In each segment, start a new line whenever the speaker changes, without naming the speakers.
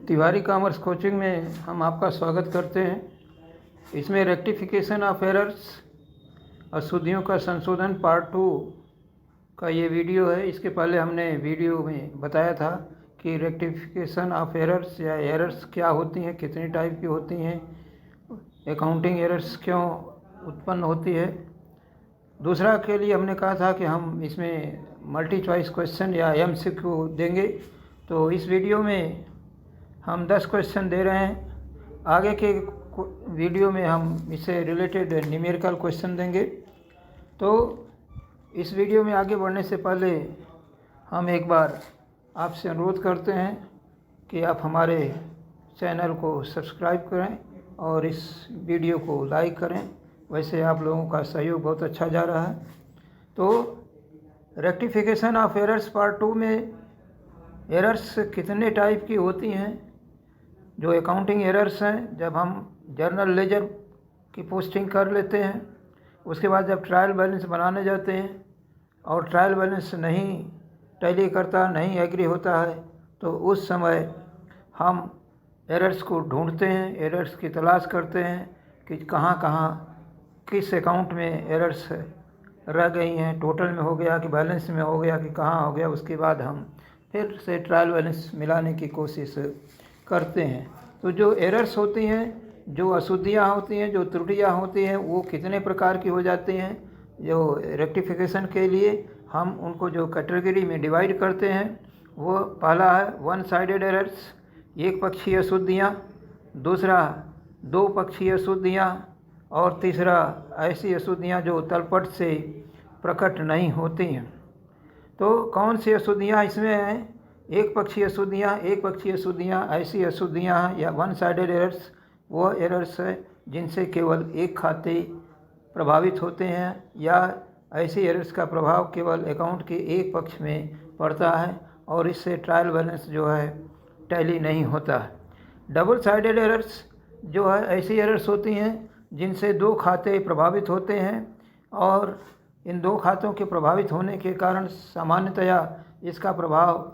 Tiwari commerce coaching में हम आपका स्वागत करते हैं। इसमें रेक्टिफिकेशन ऑफ एरर्स, अशुद्धियों का संशोधन पार्ट 2 का ये वीडियो है। इसके पहले हमने वीडियो में बताया था कि रेक्टिफिकेशन ऑफ एरर्स या एरर्स क्या होती हैं, कितनी टाइप की होती हैं, अकाउंटिंग एरर्स क्यों उत्पन्न होती है। दूसरा के लिए हमने कहा था कि हम इसमें मल्टी चॉइस क्वेश्चन या MCQ देंगे। तो इस वीडियो में हम 10 क्वेश्चन दे रहे हैं। आगे के वीडियो में हम इससे रिलेटेड न्यूमेरिकल क्वेश्चन देंगे। तो इस वीडियो में आगे बढ़ने से पहले हम एक बार आपसे अनुरोध करते हैं कि आप हमारे चैनल को सब्सक्राइब करें और इस वीडियो को लाइक करें। वैसे आप लोगों का सहयोग बहुत अच्छा जा रहा है। तो रेक्टिफिकेशन ऑफ एरर्स पार्ट 2 में एरर्स कितने टाइप की होती हैं। जो अकाउंटिंग एरर्स हैं, जब हम जर्नल लेजर की पोस्टिंग कर लेते हैं, उसके बाद जब ट्रायल बैलेंस बनाने जाते हैं और ट्रायल बैलेंस नहीं टैली करता, नहीं एग्री होता है, तो उस समय हम एरर्स को ढूंढते हैं, एरर्स की तलाश करते हैं कि कहाँ कहाँ किस अकाउंट में एरर्स रह गई हैं, टोटल में हो गया कि बैलेंस में हो गया कि कहाँ हो गया। उसके बाद हम फिर से ट्रायल बैलेंस मिलाने की कोशिश करते हैं। तो जो एरर्स होती हैं, जो अशुद्धियाँ होती हैं, जो त्रुटियाँ होती हैं, वो कितने प्रकार की हो जाती हैं। जो रेक्टिफिकेशन के लिए हम उनको जो कैटेगरी में डिवाइड करते हैं, वो पहला है वन साइडेड एरर्स, एक पक्षीय अशुद्धियाँ, दूसरा दो पक्षीय अशुद्धियाँ, और तीसरा ऐसी अशुद्धियाँ जो तलपट से प्रकट नहीं होती हैं। तो कौन सी अशुद्धियाँ इसमें हैं? एक पक्षीय अशुद्धियाँ ऐसी अशुद्धियाँ हैं या वन साइडेड एरर्स, वो एरर्स है जिनसे केवल एक खाते प्रभावित होते हैं या ऐसी एरर्स का प्रभाव केवल अकाउंट के एक पक्ष में पड़ता है और इससे ट्रायल बैलेंस जो है टैली नहीं होता है। डबल साइडेड एरर्स जो है ऐसी एरर्स होती हैं जिनसे दो खाते प्रभावित होते हैं और इन दो खातों के प्रभावित होने के कारण सामान्यतया इसका प्रभाव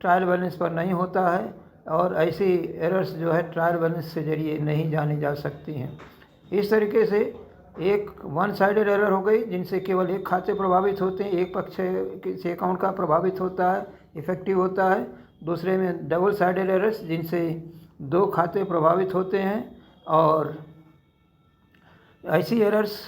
ट्रायल बैलेंस पर नहीं होता है और ऐसी एरर्स जो है ट्रायल बैलेंस से जरिए नहीं जानी जा सकती हैं। इस तरीके से एक वन साइडेड एरर हो गई जिनसे केवल एक खाते प्रभावित होते हैं, एक पक्ष से अकाउंट का प्रभावित होता है, इफेक्टिव होता है। दूसरे में डबल साइडेड एरर्स जिनसे दो खाते प्रभावित होते हैं और ऐसी एरर्स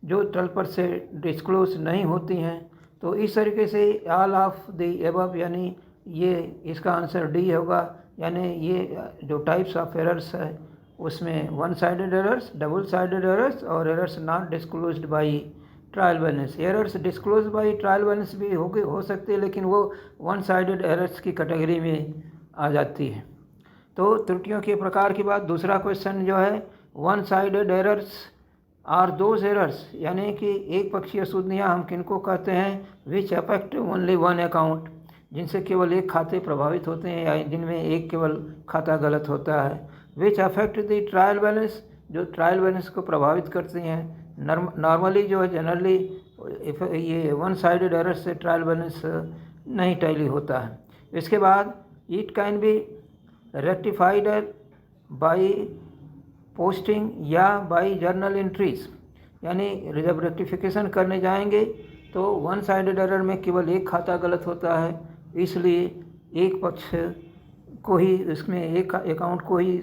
जो तलपट से डिस्क्लोज नहीं होती हैं। तो इस तरीके से ऑल ऑफ द एबव, यानी ये इसका आंसर डी होगा। यानी ये जो टाइप्स ऑफ एरर्स है उसमें one sided errors, double sided errors और errors not disclosed by trial balance. Errors disclose by trial balance भी हो सकती है, लेकिन वो वन साइडेड एरर्स की कैटेगरी में आ जाती है। तो त्रुटियों के प्रकार की बात, दूसरा क्वेश्चन जो है one sided errors are those errors, यानी कि एक पक्षीय अशुद्धियाँ हम किनको कहते हैं, which affect only one account, जिनसे केवल एक खाते प्रभावित होते हैं या जिनमें एक केवल खाता गलत होता है। Which affect the trial balance, जो ट्रायल बैलेंस को प्रभावित करती हैं। नॉर्मली जो है जनरली ये वन साइडेड एरर्स से ट्रायल बैलेंस नहीं टैली होता है। इसके बाद it can be rectified by posting या बाई जर्नल एंट्रीज, यानी जब रेक्टिफिकेशन करने जाएंगे तो वन साइडेड एरर में केवल एक खाता गलत होता है, इसलिए एक पक्ष को ही, इसमें एक अकाउंट को ही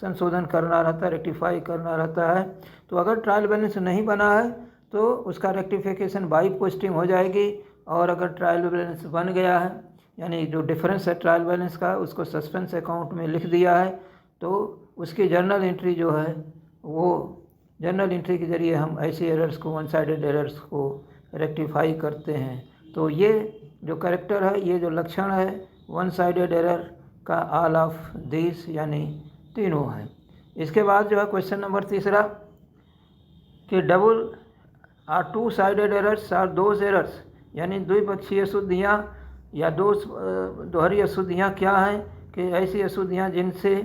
संशोधन करना रहता है, रेक्टिफाई करना रहता है। तो अगर ट्रायल बैलेंस नहीं बना है तो उसका रेक्टिफिकेशन बाई पोस्टिंग हो जाएगी, और अगर ट्रायल बैलेंस बन गया है, यानी जो डिफरेंस है ट्रायल बैलेंस का, उसको सस्पेंस अकाउंट में लिख दिया है, तो उसकी जर्नल एंट्री जो है, वो जर्नल एंट्री के ज़रिए हम ऐसी एरर्स को, वन साइडेड एरर्स को रेक्टिफाई करते हैं। तो ये जो कैरेक्टर है, ये जो लक्षण है वन साइडेड एरर का, ऑल ऑफ दिस यानी तीनों है। इसके बाद जो है क्वेश्चन नंबर तीसरा कि double are two sided errors are those errors, यानी द्विपक्षीय अशुद्धियाँ या दोहरी अशुद्धियाँ क्या हैं, कि ऐसी अशुद्धियाँ जिनसे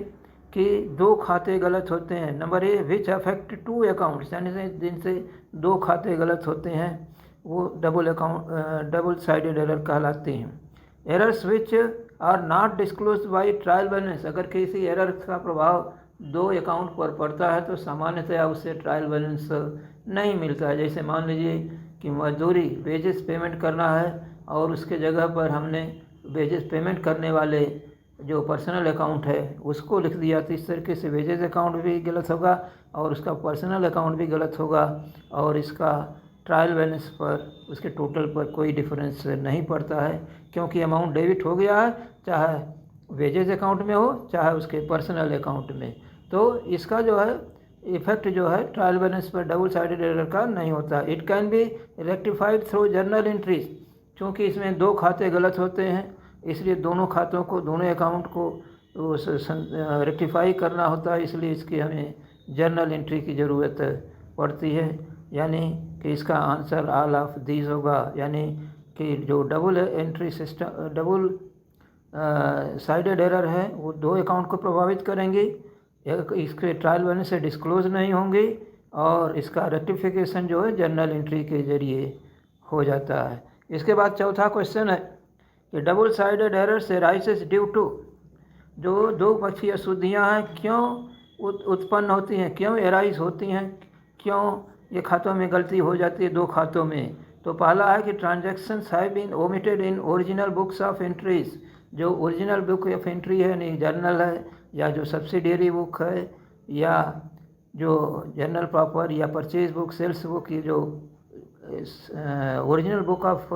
कि दो खाते गलत होते हैं। Number A which affect two accounts, यानी जिनसे दो खाते गलत होते हैं, वो डबल साइडेड एरर कहलाते हैं। Errors which are not disclose by trial balance, अगर किसी एरर का प्रभाव दो अकाउंट पर पड़ता है तो सामान्यतया उससे ट्रायल बैलेंस नहीं मिलता है। जैसे मान लीजिए कि मजदूरी वेजेस पेमेंट करना है और उसके जगह पर हमने वेजेस पेमेंट करने वाले जो पर्सनल अकाउंट है उसको लिख दिया, तो इस तरीके से वेजेस अकाउंट भी गलत होगा और उसका पर्सनल अकाउंट भी गलत होगा और इसका ट्रायल बैलेंस पर उसके टोटल पर कोई डिफरेंस नहीं पड़ता है, क्योंकि अमाउंट डेबिट हो गया है, चाहे वेजेस अकाउंट में हो चाहे उसके पर्सनल अकाउंट में। तो इसका जो है इफेक्ट जो है ट्रायल बैलेंस पर डबल साइडेड एरर का नहीं होता। It can be rectified through journal entries, क्योंकि इसमें दो खाते गलत होते हैं इसलिए दोनों खातों को, दोनों अकाउंट को रेक्टिफाई करना होता है, इसलिए इसकी हमें जर्नल एंट्री की ज़रूरत पड़ती है। यानी कि इसका आंसर ऑल ऑफ दीज होगा, यानी कि जो double entry system, double sided error है वो दो अकाउंट को प्रभावित करेंगी, इसके ट्रायल बैलेंस से डिस्क्लोज नहीं होंगी और इसका रेक्टिफिकेशन जो है जर्नल एंट्री के जरिए हो जाता है। इसके बाद चौथा क्वेश्चन है कि डबल साइडेड एरर से राइसेस ड्यू टू, जो दो पक्षीय अशुद्धियाँ हैं क्यों उत्पन्न होती हैं, क्यों एराइज होती हैं, क्यों ये खातों में गलती हो जाती है दो खातों में। तो पहला है कि transactions have been omitted in original books of entries, जो ओरिजिनल बुक ऑफ एंट्री है यानी जर्नल है या जो सब्सिडियरी बुक है या जो जर्नल प्रॉपर या परचेज बुक, सेल्स बुक, ये जो ओरिजिनल बुक ऑफ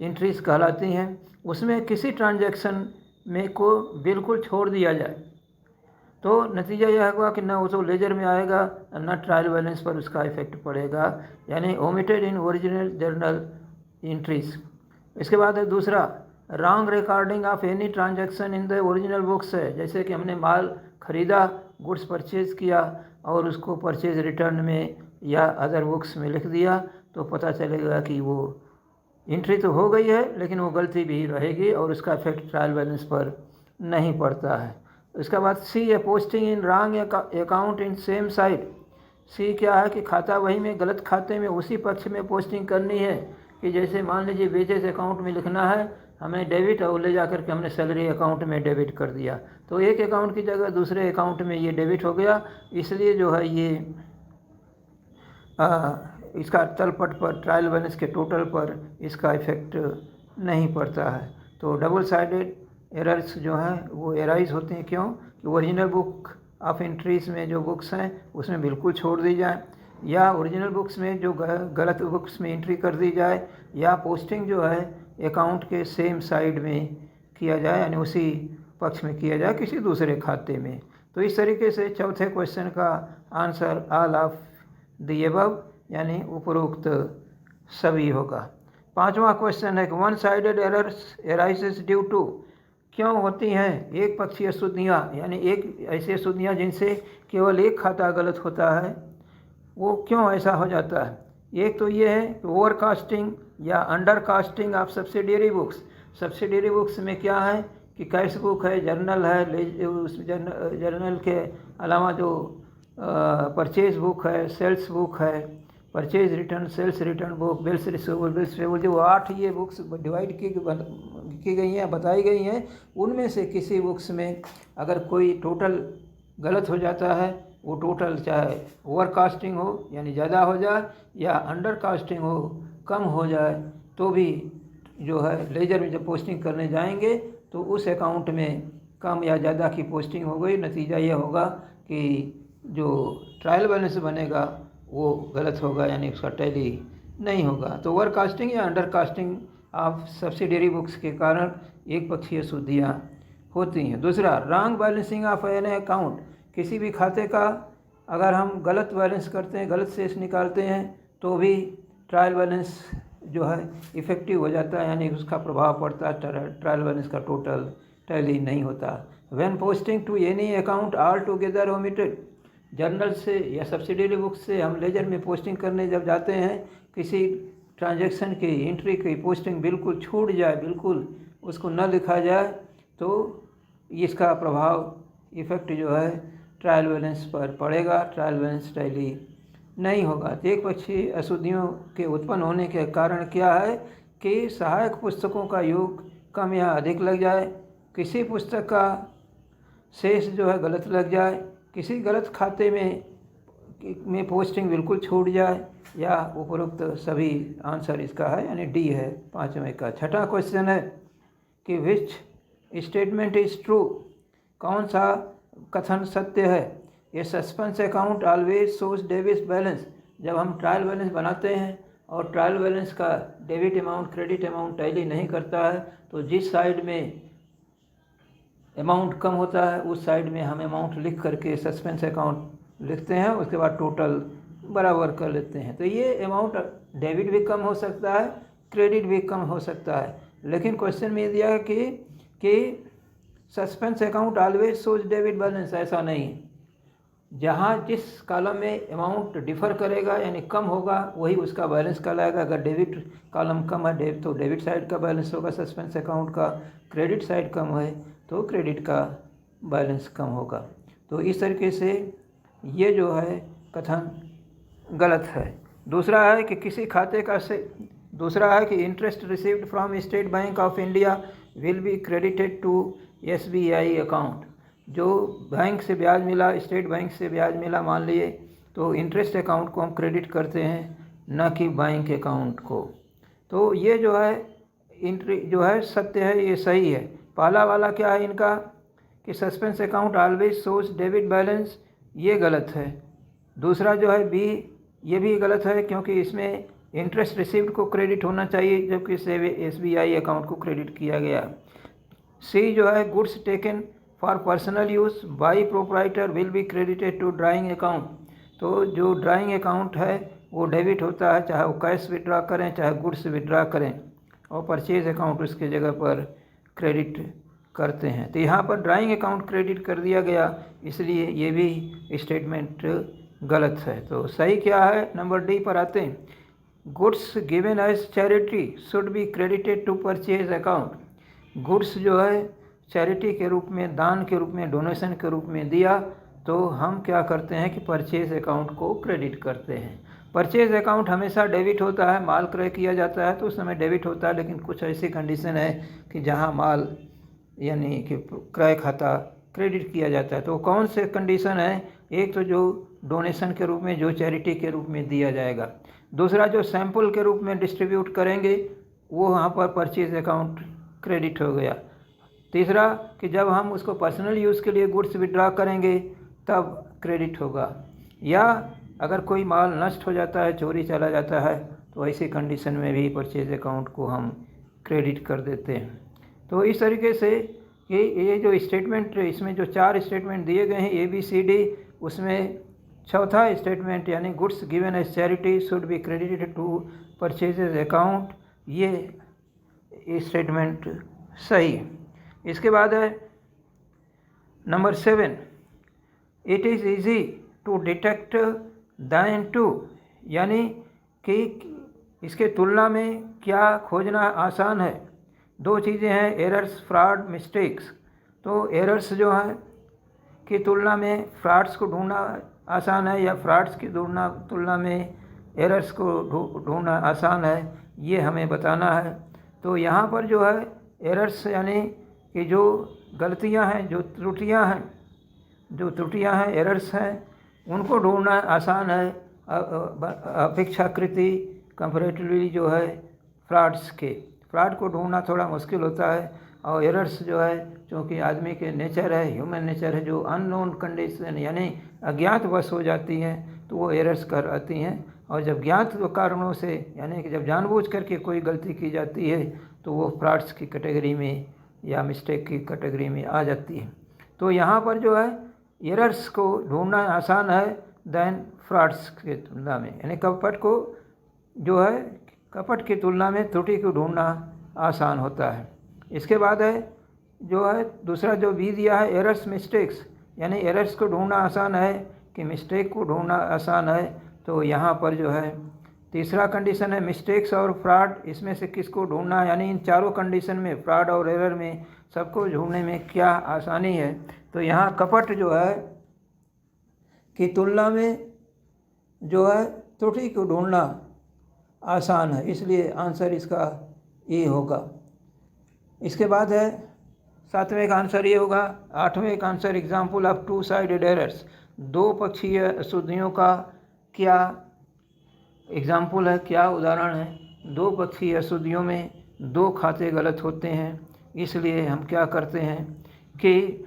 एंट्रीज कहलाती हैं, उसमें किसी ट्रांजैक्शन में को बिल्कुल छोड़ दिया जाए तो नतीजा यह होगा कि न वो लेजर में आएगा न ट्रायल बैलेंस पर उसका इफेक्ट पड़ेगा, यानी omitted in original journal entries. इसके बाद है दूसरा, wrong recording of any transaction in the original books है। जैसे कि हमने माल खरीदा, गुड्स परचेज किया और उसको परचेज रिटर्न में या अदर बुक्स में लिख दिया तो पता चलेगा कि वो एंट्री तो हो गई है लेकिन वो गलती भी रहेगी और उसका इफेक्ट ट्रायल बैलेंस पर नहीं पड़ता है। इसके बाद सी है posting in wrong account in same side. C क्या है कि खाता वही में गलत खाते में उसी पक्ष में पोस्टिंग करनी है, कि जैसे मान लीजिए वेजेस अकाउंट में लिखना है हमें डेबिट और ले जा कर के हमने सैलरी अकाउंट में डेबिट कर दिया तो एक अकाउंट की जगह दूसरे अकाउंट में ये डेबिट हो गया, इसलिए जो है ये इसका तलपट पर ट्रायल बैलेंस के टोटल पर इसका इफेक्ट नहीं पड़ता है। तो डबल साइडेड एरर्स जो हैं वो एराइज होते हैं क्यों कि ओरिजिनल बुक ऑफ एंट्रीज में जो बुक्स हैं उसमें बिल्कुल छोड़ दी जाए या ओरिजिनल बुक्स में जो गलत बुक्स में एंट्री कर दी जाए या पोस्टिंग जो है अकाउंट के सेम साइड में किया जाए यानी उसी पक्ष में किया जाए किसी दूसरे खाते में। तो इस तरीके से चौथे क्वेश्चन का answer all of the above यानी उपरोक्त सभी होगा। पांचवा क्वेश्चन है कि one sided errors arises due to, क्यों होती हैं एक पक्षीय अशुद्धियाँ, यानी एक ऐसी अशुद्धियाँ जिनसे केवल एक खाता गलत होता है, वो क्यों ऐसा हो जाता है। एक तो ये है कि ओवर कास्टिंग या under casting of subsidiary books. Subsidiary books में क्या है कि कैश बुक है, जर्नल है, उस जर्नल के अलावा जो परचेज बुक है, सेल्स बुक है, purchase return, sales return book, bills receivable, bills payable, जो 8 ये बुक्स डिवाइड की गई हैं, बताई गई हैं, उनमें से किसी बुक्स में अगर कोई टोटल गलत हो जाता है, वो टोटल चाहे ओवर कास्टिंग हो यानी ज़्यादा हो जाए या अंडर कास्टिंग हो कम हो जाए, तो भी जो है लेजर में जब पोस्टिंग करने जाएंगे तो उस अकाउंट में कम या ज़्यादा की पोस्टिंग हो गई, नतीजा ये होगा कि जो ट्रायल बैलेंस बनेगा वो गलत होगा यानी उसका टैली नहीं होगा। तो ओवर कास्टिंग या under casting of subsidiary books के कारण एक पक्षीय अशुद्धियाँ होती हैं। दूसरा, wrong balancing of an account, किसी भी खाते का अगर हम गलत बैलेंस करते हैं, गलत शेष निकालते हैं तो भी ट्रायल बैलेंस जो है इफ़ेक्टिव हो जाता है यानी उसका प्रभाव पड़ता है, ट्रायल बैलेंस का टोटल टैली नहीं होता। When posting to any account all together omitted, journal से या सब्सिडियरी बुक से हम लेजर में पोस्टिंग करने जब जाते हैं, किसी ट्रांजैक्शन की एंट्री की पोस्टिंग बिल्कुल छूट जाए, बिल्कुल उसको न लिखा जाए, तो इसका प्रभाव इफ़ेक्ट जो है ट्रायल बैलेंस पर पड़ेगा, ट्रायल बैलेंस टैली नहीं होगा। तो एक पक्षी अशुद्धियों के उत्पन्न होने के कारण क्या है कि सहायक पुस्तकों का योग कम या अधिक लग जाए किसी पुस्तक का शेष जो है गलत लग जाए, किसी गलत खाते में पोस्टिंग बिल्कुल छूट जाए, या उपरोक्त सभी आंसर इसका है, यानी डी है पाँचवें का। छठा क्वेश्चन है कि विच स्टेटमेंट इज ट्रू, कौन सा कथन सत्य है। ये suspense account always shows debit balance, जब हम ट्रायल बैलेंस बनाते हैं और ट्रायल बैलेंस का debit amount credit amount tally नहीं करता है, तो जिस साइड में अमाउंट कम होता है उस साइड में हम अमाउंट लिख करके सस्पेंस अकाउंट लिखते हैं, उसके बाद टोटल बराबर कर लेते हैं। तो ये अमाउंट डेबिट भी कम हो सकता है, क्रेडिट भी कम हो सकता है, लेकिन क्वेश्चन में दिया है कि suspense account always shows debit balance, ऐसा नहीं है। जहाँ जिस कॉलम में अमाउंट डिफ़र करेगा यानी कम होगा वही उसका बैलेंस कहलाएगा। अगर डेबिट कॉलम कम है तो डेबिट साइड का बैलेंस होगा सस्पेंस अकाउंट का, क्रेडिट साइड कम है तो क्रेडिट का बैलेंस कम होगा। तो इस तरीके से ये जो है कथन गलत है। दूसरा है कि किसी खाते का दूसरा है कि interest received from State Bank of India will be credited to SBI account. जो बैंक से ब्याज मिला, स्टेट बैंक से ब्याज मिला मान लिए, तो इंटरेस्ट अकाउंट को हम क्रेडिट करते हैं, न कि बैंक अकाउंट को। तो ये जो है सत्य है, ये सही है। पहला वाला क्या है इनका कि suspense account always shows debit balance, ये गलत है। दूसरा जो है बी, ये भी गलत है क्योंकि इसमें इंटरेस्ट रिसीव्ड को क्रेडिट होना चाहिए जबकि SBI अकाउंट को क्रेडिट किया गया। सी जो है goods taken for personal use by proprietor will be credited to drawing account. तो जो ड्राइंग अकाउंट है वो डेबिट होता है, चाहे वो कैश विड्रा करें चाहे गुड्स विड्रा करें, और परचेज अकाउंट उसके जगह पर क्रेडिट करते हैं। तो यहाँ पर ड्राइंग अकाउंट क्रेडिट कर दिया गया, इसलिए ये भी स्टेटमेंट गलत है। तो सही क्या है, नंबर डी पर आते हैं। Goods given as charity should be credited to purchase account. Goods जो है चैरिटी के रूप में, दान के रूप में, डोनेशन के रूप में दिया, तो हम क्या करते हैं कि परचेज अकाउंट को क्रेडिट करते हैं। परचेज अकाउंट हमेशा डेबिट होता है, माल क्रय किया जाता है तो उस समय डेबिट होता है, लेकिन कुछ ऐसी कंडीशन है कि जहां माल यानी कि क्रय खाता क्रेडिट किया जाता है। तो कौन से कंडीशन है, एक तो जो डोनेशन के रूप में, जो चैरिटी के रूप में दिया जाएगा। दूसरा जो सैंपल के रूप में डिस्ट्रीब्यूट करेंगे वो वहाँ पर परचेज अकाउंट क्रेडिट हो गया। तीसरा कि जब हम उसको पर्सनल यूज़ के लिए गुड्स विड्रा करेंगे तब क्रेडिट होगा, या अगर कोई माल नष्ट हो जाता है, चोरी चला जाता है, तो ऐसी कंडीशन में भी परचेज अकाउंट को हम क्रेडिट कर देते हैं। तो इस तरीके से ये जो स्टेटमेंट, इसमें जो 4 स्टेटमेंट दिए गए हैं ABCD, उसमें चौथा स्टेटमेंट यानी goods given as charity should be credited to purchases account, ये स्टेटमेंट सही। इसके बाद है number 7, it is easy to detect than two, यानी कि इसके तुलना में क्या खोजना आसान है। 2 चीज़ें हैं, एरर्स, फ्रॉड, मिस्टेक्स। तो एरर्स जो है की तुलना में फ्रॉड्स को ढूंढना आसान है, या फ्रॉड्स की तुलना में एरर्स को ढूंढना आसान है, ये हमें बताना है। तो यहाँ पर जो है एरर्स यानी कि जो गलतियाँ हैं, जो त्रुटियाँ हैं, एरर्स हैं, उनको ढूंढना आसान है अपेक्षाकृत कंपैरेटिवली जो है फ्रॉड्स के। फ्रॉड को ढूंढना थोड़ा मुश्किल होता है, और एरर्स जो है क्योंकि आदमी के नेचर है, ह्यूमन नेचर है, जो अननोन कंडीशन यानी अज्ञात वश हो जाती हैं तो वो एरर्स कर आती हैं। और जब ज्ञात कारणों से यानी कि जब जानबूझ करके कोई गलती की जाती है तो वो फ्रॉड्स की कैटेगरी में या मिस्टेक की कैटेगरी में आ जाती है। तो यहाँ पर जो है एरर्स को ढूंढना आसान है दैन फ्रॉड्स के तुलना में, यानी कपट की तुलना में त्रुटि को ढूंढना आसान होता है। इसके बाद है जो है दूसरा जो बी दिया है एरर्स मिस्टेक्स, यानी एरर्स को ढूंढना आसान है कि मिस्टेक को ढूंढना आसान है। तो यहाँ पर जो है तीसरा कंडीशन है मिस्टेक्स और फ्रॉड, इसमें से किसको ढूंढना है, यानी इन चारों कंडीशन में फ्रॉड और एरर में सबको ढूंढने में क्या आसानी है। तो यहाँ कपट जो है की तुलना में जो है त्रुटि को ढूंढना आसान है, इसलिए आंसर इसका ए होगा। इसके बाद है 7वें का आंसर ये होगा। 8वें का answer example of to sided errors, दो पक्षीय अशुद्धियों का क्या एग्जाम्पल है, क्या उदाहरण है। दो पक्षीय अशुद्धियों में दो खाते गलत होते हैं, इसलिए हम क्या करते हैं कि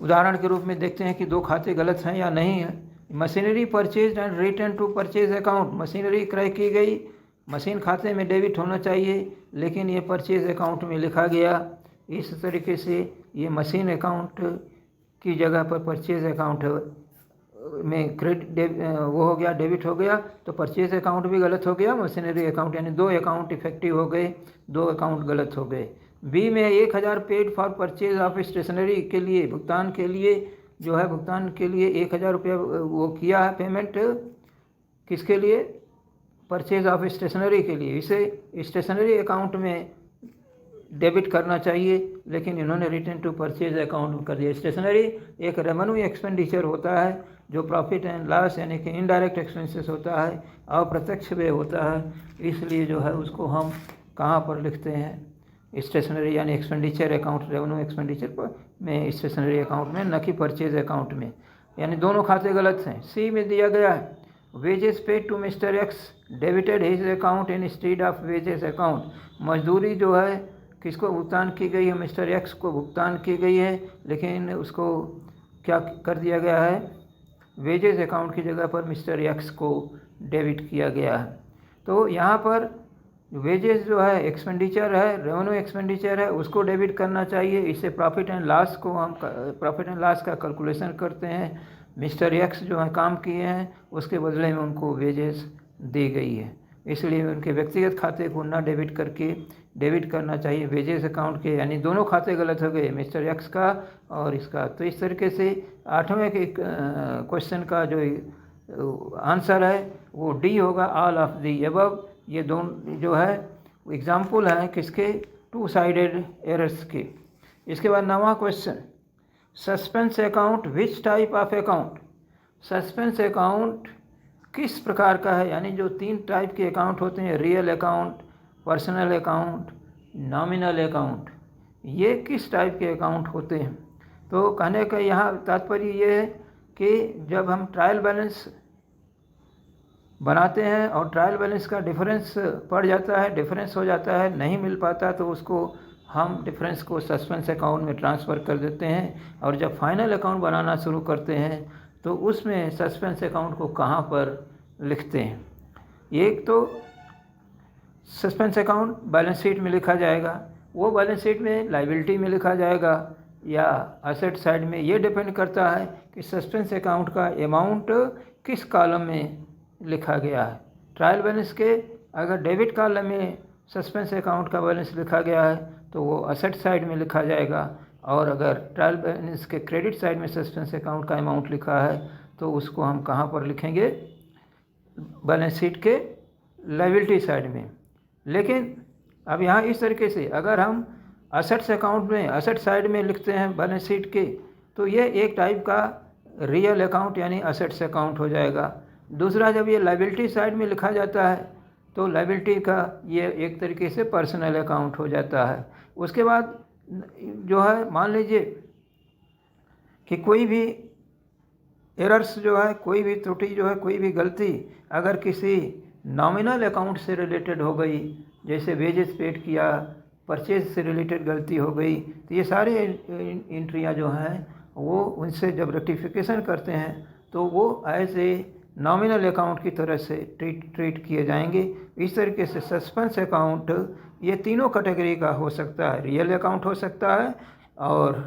उदाहरण के रूप में देखते हैं कि दो खाते गलत हैं या नहीं हैं। Machinery purchase and return to purchase account, machinery क्रय की गई, मशीन खाते में डेबिट होना चाहिए, लेकिन ये परचेज अकाउंट में लिखा गया। इस तरीके से ये मशीन अकाउंट की जगह पर परचेज अकाउंट में क्रेडिट वो हो गया, डेबिट हो गया, तो परचेज अकाउंट भी गलत हो गया, मशीनरी अकाउंट, यानी दो अकाउंट इफेक्टिव हो गए, दो अकाउंट गलत हो गए। बी में 1000 paid for purchase of stationery के लिए, भुगतान के लिए जो है, भुगतान के लिए 1000 रुपया वो किया है पेमेंट, किसके लिए, परचेज ऑफ स्टेशनरी के लिए। इसे स्टेशनरी अकाउंट में डेबिट करना चाहिए, लेकिन इन्होंने रिटर्न टू परचेज अकाउंट में कर दिया। स्टेशनरी एक रेवेन्यू एक्सपेंडिचर होता है जो प्रॉफिट एंड लॉस यानी कि इनडायरेक्ट एक्सपेंसेस होता है, अप्रत्यक्ष व्यय होता है, इसलिए जो है उसको हम कहाँ पर लिखते हैं, स्टेशनरी यानी एक्सपेंडिचर अकाउंट, रेवेन्यू एक्सपेंडिचर पर में स्टेशनरी अकाउंट में, न कि परचेज अकाउंट में, यानी दोनों खाते गलत हैं। सी में दिया गया है wages paid to Mr X debited his account instead of wages account, मजदूरी जो है किसको भुगतान की गई है, मिस्टर एक्स को भुगतान की गई है, लेकिन उसको क्या कर दिया गया है, वेजेस अकाउंट की जगह पर मिस्टर एक्स को डेबिट किया गया है। तो यहाँ पर वेजेस जो है एक्सपेंडिचर है, रेवेन्यू एक्सपेंडिचर है, उसको डेबिट करना चाहिए। इससे प्रॉफिट एंड लॉस को हम प्रॉफिट एंड लॉस का कैलकुलेशन करते हैं। मिस्टर एक्स जो है काम किए हैं, उसके बदले में उनको वेजेस दी गई है, इसलिए उनके व्यक्तिगत खाते को ना डेबिट करके डेबिट करना चाहिए वेजेस अकाउंट के, यानी दोनों खाते गलत हो गए, मिस्टर एक्स का और इसका। तो इस तरीके से 8वें के क्वेश्चन का जो आंसर है वो डी होगा, ऑल ऑफ दी अबव। ये दोनों जो है एग्जाम्पल हैं किसके, टू साइडेड एरर्स के। इसके बाद 9वां question, suspense account which type of account, suspense account किस प्रकार का है, यानी जो 3 टाइप के अकाउंट होते हैं, real account, personal account, nominal account, ये किस टाइप के अकाउंट होते हैं। तो कहने का यहाँ तात्पर्य ये है कि जब हम ट्रायल बैलेंस बनाते हैं और ट्रायल बैलेंस का डिफरेंस पड़ जाता है, डिफरेंस हो जाता है, नहीं मिल पाता, तो उसको हम डिफरेंस को सस्पेंस अकाउंट में ट्रांसफ़र कर देते हैं। और जब फाइनल अकाउंट बनाना शुरू करते हैं तो उसमें सस्पेंस अकाउंट को कहाँ पर लिखते हैं। एक तो सस्पेंस अकाउंट बैलेंस शीट में लिखा जाएगा, वो बैलेंस शीट में लायबिलिटी में लिखा जाएगा या असेट साइड में, ये डिपेंड करता है कि सस्पेंस अकाउंट का अमाउंट किस कॉलम में लिखा गया है। ट्रायल बैलेंस के अगर डेबिट कॉलम में सस्पेंस अकाउंट का बैलेंस लिखा गया है तो वो असेट साइड में लिखा जाएगा, और अगर ट्रायल बैलेंस के क्रेडिट साइड में सस्पेंस अकाउंट का अमाउंट लिखा है तो उसको हम कहाँ पर लिखेंगे, बैलेंस शीट के लायबिलिटी साइड में। लेकिन अब यहाँ इस तरीके से अगर हम असेट्स अकाउंट में असेट साइड में लिखते हैं बैलेंस शीट के, तो ये एक टाइप का रियल अकाउंट यानी असेट्स अकाउंट हो जाएगा। दूसरा, जब ये लायबिलिटी साइड में लिखा जाता है तो लायबिलिटी का ये एक तरीके से पर्सनल अकाउंट हो जाता है। उसके बाद जो है मान लीजिए कि कोई भी एरर्स जो है, कोई भी त्रुटि जो है, कोई भी गलती अगर किसी नॉमिनल अकाउंट से रिलेटेड हो गई, जैसे वेजेस पेड किया, परचेज से रिलेटेड गलती हो गई, तो ये सारे एंट्रियाँ जो हैं वो उनसे जब रेक्टिफिकेशन करते हैं तो वो एज ए नॉमिनल अकाउंट की तरह से ट्रीट किए जाएंगे। इस तरीके से सस्पेंस अकाउंट ये तीनों कैटेगरी का हो सकता है, रियल अकाउंट हो सकता है और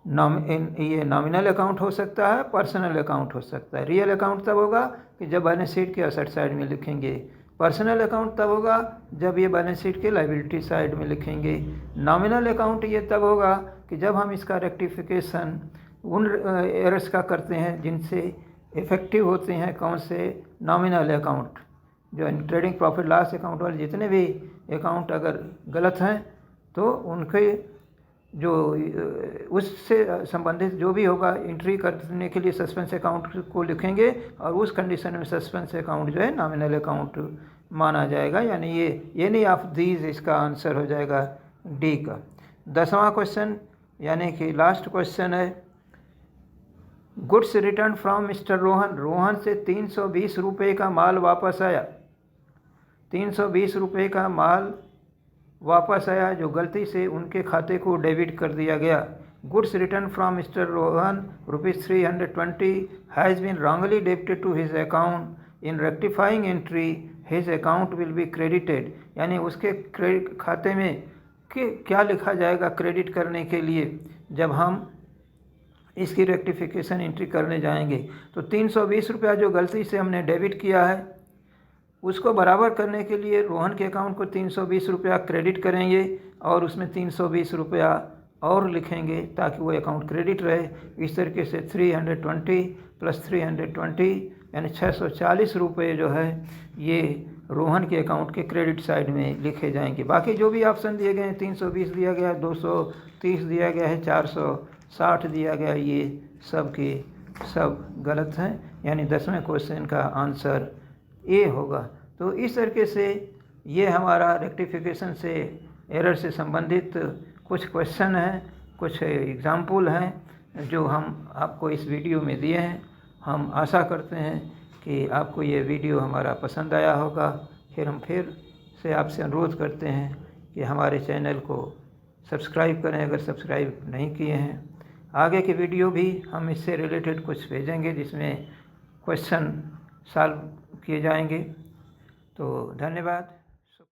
ये नॉमिनल अकाउंट हो सकता है, पर्सनल अकाउंट हो सकता है। रियल अकाउंट तब होगा कि जब बैलेंस शीट के असेट साइड में लिखेंगे, पर्सनल अकाउंट तब होगा जब ये बैलेंस शीट के लायबिलिटी साइड में लिखेंगे, नॉमिनल अकाउंट ये तब होगा कि जब हम इसका रेक्टिफिकेशन उन एरर्स का करते हैं जिनसे इफ़ेक्टिव होते हैं कौन से, नॉमिनल अकाउंट, जो ट्रेडिंग प्रॉफिट लॉस अकाउंट वाले जितने भी अकाउंट अगर गलत हैं तो उनके जो उससे संबंधित जो भी होगा एंट्री करने के लिए सस्पेंस अकाउंट को लिखेंगे, और उस कंडीशन में सस्पेंस अकाउंट जो है नॉमिनल अकाउंट माना जाएगा, यानी ये एनी ऑफ दीज इसका आंसर हो जाएगा डी का। 10वां क्वेश्चन यानी कि लास्ट क्वेश्चन है, goods return from Mr Rohan. Rohan से 320 रुपये का माल वापस आया। 320 रुपये का माल वापस आया जो गलती से उनके खाते को डेबिट कर दिया गया। Goods return from Mr Rohan ₹320 has been wrongly debited to his account. In rectifying entry his account will be credited. यानी उसके खाते में क्या लिखा जाएगा क्रेडिट करने के लिए जब हम इसकी रेक्टिफिकेशन एंट्री करने जाएंगे। तो 320 रुपया जो गलती से हमने डेबिट किया है उसको बराबर करने के लिए रोहन के अकाउंट को 320 रुपया क्रेडिट करेंगे और उसमें 320 रुपया और लिखेंगे ताकि वो अकाउंट क्रेडिट रहे। इस तरीके से 320 + 320 यानी 640 रुपये जो है ये रोहन के अकाउंट के क्रेडिट साइड में लिखे जाएंगे। बाकी जो भी ऑप्शन दिए गए हैं 320 दिया गया है, 230 दिया गया है, 460 दिया गया है, ये सब के सब गलत हैं। यानी 10वें क्वेश्चन का आंसर ए होगा। तो इस तरीके से ये हमारा रेक्टिफिकेशन से एरर से संबंधित कुछ क्वेश्चन हैं, कुछ एग्जाम्पल हैं जो हम आपको इस वीडियो में दिए हैं। हम आशा करते हैं कि आपको ये वीडियो हमारा पसंद आया होगा। हम फिर से आपसे अनुरोध करते हैं कि हमारे चैनल को सब्सक्राइब करें अगर सब्सक्राइब नहीं किए हैं। आगे के वीडियो भी हम इससे रिलेटेड कुछ भेजेंगे जिसमें क्वेश्चन सॉल्व किए जाएंगे। तो धन्यवाद।